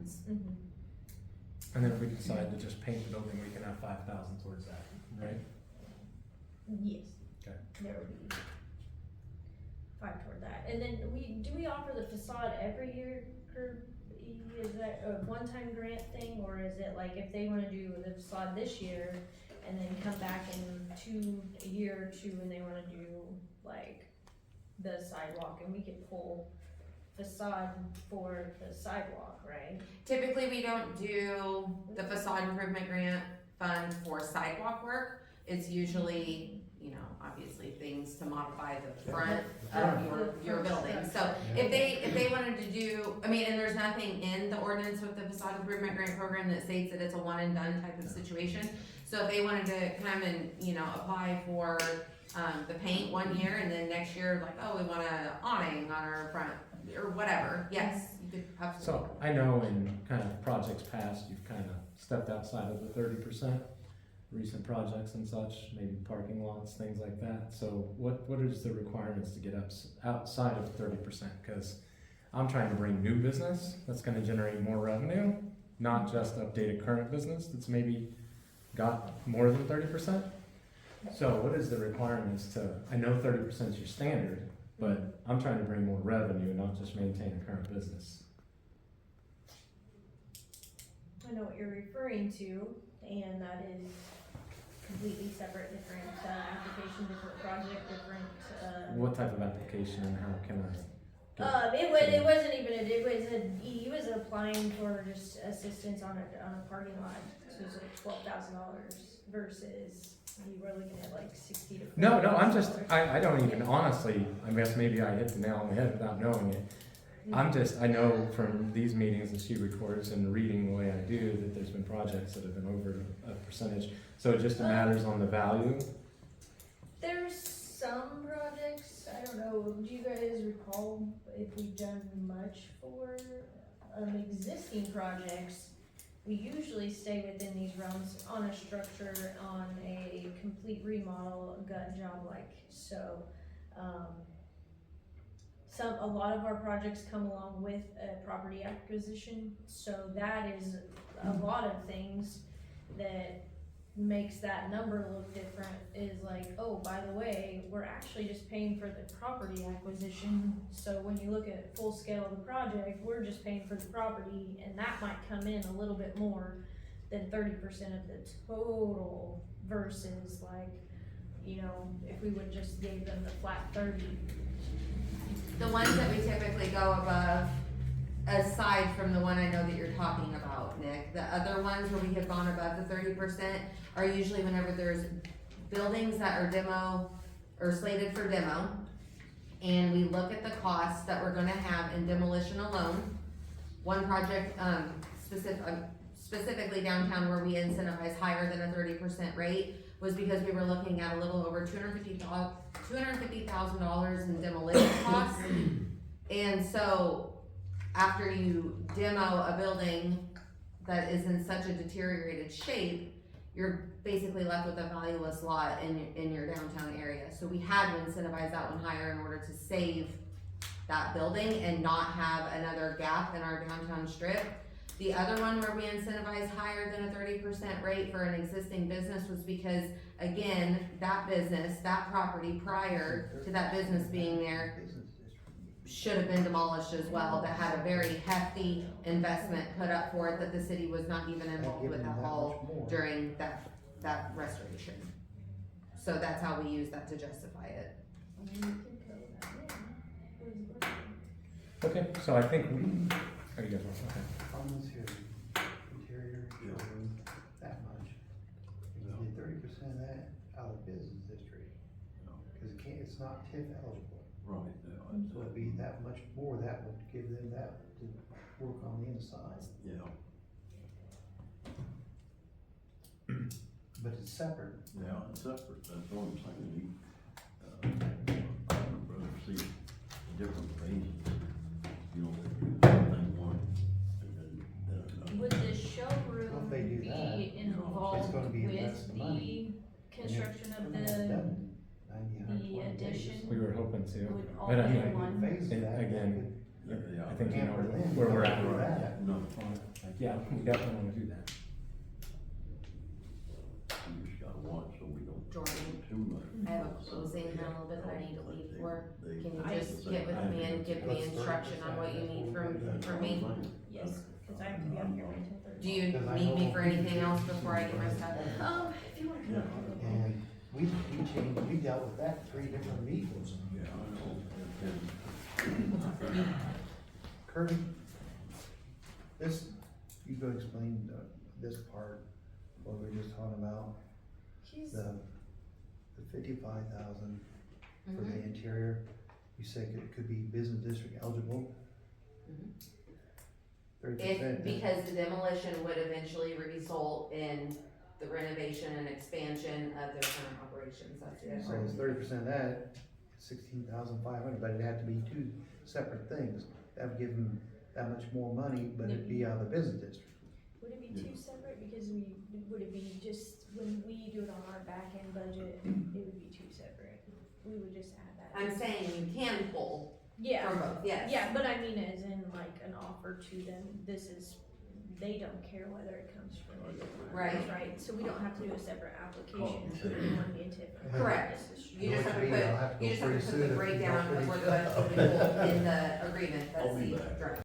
funds. And then if we decide to just paint the building, we can have 5,000 towards that, right? Yes. Okay. There would be 5 toward that. And then do we offer the facade every year, Kirby? Is that a one-time grant thing, or is it like if they wanna do the facade this year and then come back in a year or 2 and they wanna do like the sidewalk, and we could pull facade for the sidewalk, right? Typically, we don't do the facade improvement grant fund for sidewalk work. It's usually, you know, obviously things to modify the front of your building. So if they wanted to do, I mean, and there's nothing in the ordinance with the facade improvement grant program that states that it's a one and done type of situation. So if they wanted to come and, you know, apply for the paint one year and then next year, like, oh, we want an awning on our front or whatever, yes, you could absolutely. So I know in kind of projects past, you've kind of stepped outside of the 30%, recent projects and such, maybe parking lots, things like that. So what is the requirements to get outside of 30%? Because I'm trying to bring new business that's going to generate more revenue, not just update a current business that's maybe got more than 30%. So what is the requirements to, I know 30% is your standard, but I'm trying to bring more revenue, not just maintain a current business. I know what you're referring to, and that is completely separate, different application, different project, different. What type of application and how can I? It wasn't even he was applying for just assistance on a parking lot, so it was like $12,000 versus you were looking at like 60 to. No, I don't even honestly, I guess maybe I hit the nail on the head without knowing it. I know from these meetings that she records and reading the way I do that there's been projects that have been over a percentage. So it just matters on the value. There's some projects, I don't know, do you guys recall if we've done much for existing projects? We usually stay within these realms on a structure, on a complete remodel, a gut job like, so, a lot of our projects come along with a property acquisition, so that is a lot of things that makes that number look different, is like, oh, by the way, we're actually just paying for the property acquisition, so when you look at full scale of the project, we're just paying for the property, and that might come in a little bit more than 30% of the total, versus like, you know, if we would just give them the flat 30. The ones that we typically go above, aside from the one I know that you're talking about, Nick, the other ones where we have gone above the 30% are usually whenever there's buildings that are demo or slated for demo, and we look at the costs that we're gonna have in demolition alone. One project, specifically downtown where we incentivize higher than a 30% rate was because we were looking at a little over $250,000 in demolition costs. And so after you demo a building that is in such a deteriorated shape, you're basically left with a valueless lot in your downtown area. So we had to incentivize that one higher in order to save that building and not have another gap in our downtown strip. The other one where we incentivize higher than a 30% rate for an existing business was because, again, that business, that property prior to that business being there should have been demolished as well, that had a very hefty investment put up for it that the city was not even involved with at all during that restoration. So that's how we use that to justify it. Okay, so I think we, oh, you guys want, okay. Almost here, interior, building, that much. You can get 30% of that out of business district. Cause it's not TIF eligible. Right. So it'd be that much more, that would give them that to work on the inside. Yeah. But it's separate. Yeah, it's separate, that's what I'm saying. I would rather see different phases, you know, thing one, and then, Would the showroom Well, if they do that, be involved it's gonna be with less the money. construction of When it's the done, 90, 120 days. addition? We were hoping to, Would all but I be mean, one? Phase and that, again, Yeah. I think you know Hamper them, where we're at where on we're it. at. No, Like, yeah, we definitely wanna do that. you just gotta watch so we don't. Jordan, Too much. I have a closing in a little bit that I need to leave for. They- Can you I- just get with me and give me instruction on what you need from me? Yes, cause I have to be out here until Thursday. Do you need me for anything else before I get my stuff? If you wanna come up with a And we changed, we dealt with that 3 different vehicles. Yeah, I know. And Kirby, this, you go explain this part, what we were just talking about, She's, the 55,000 for Mhm. the interior. You said it could be business district eligible. Mhm. 30%. If, because the demolition would eventually result in the renovation and expansion of their current operations, that's the So it's 30% of that, 16,500, but it'd have to be 2 separate things. That would give them that much more money, but it'd be out of the business district. would it be too separate, because would it be just, when we do it on our back end budget, it would be too separate? We would just add that. I'm saying you can pull Yeah, from both, yes. yeah, but I mean as in like an offer to them, this is, they don't care whether it comes from any of ours, Right. right? So we don't have to do a separate application for the one being TIF. Correct. This is- You just have to Know what you mean? I'll have put, to you go just have pretty to put soon the if we breakdown don't of what pretty the budget will be pulled in the agreement, that's I'll be the back. draft.